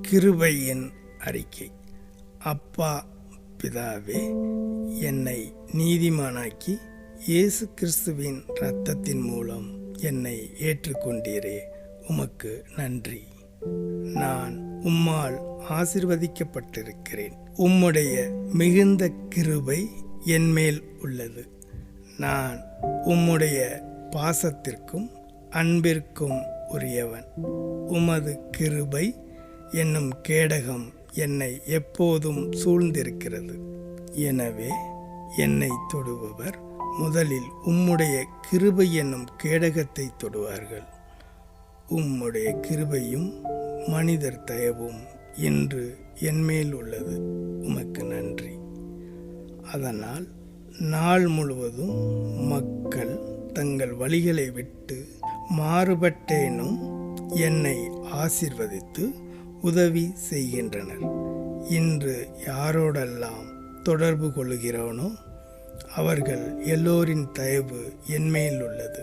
கிருபையின் அறிக்கை. அப்பா பிதாவே, என்னை நீதிமானாக்கி இயேசு கிறிஸ்துவின் இரத்தத்தின் மூலம் என்னை ஏற்றுக்கொண்டீரே, உமக்கு நன்றி. நான் உம்மால் ஆசீர்வதிக்கப்பட்டிருக்கிறேன். உம்முடைய மிகுந்த கிருபை என்மேல் உள்ளது. நான் உம்முடைய பாசத்திற்கும் அன்பிற்கும் உரியவன். உமது கிருபை என்னும் கேடகம் என்னை எப்போதும் சூழ்ந்திருக்கிறது. எனவே என்னை தொடுபவர் முதலில் உம்முடைய கிருபை என்னும் கேடகத்தை தொடுவார்கள். உம்முடைய கிருபையும் மனிதர் தயவும் இன்று என்மேல் உள்ளது. உமக்கு நன்றி. அதனால் நாள் முழுவதும் மக்கள் தங்கள் வழிகளை விட்டு மாறுபட்டேனும் என்னை ஆசீர்வதித்து உதவி செய்கின்றனர். இன்று யாரோடெல்லாம் தொடர்பு கொள்கிறோனோ அவர்கள் எல்லோரின் தயவு என்மேல் உள்ளது.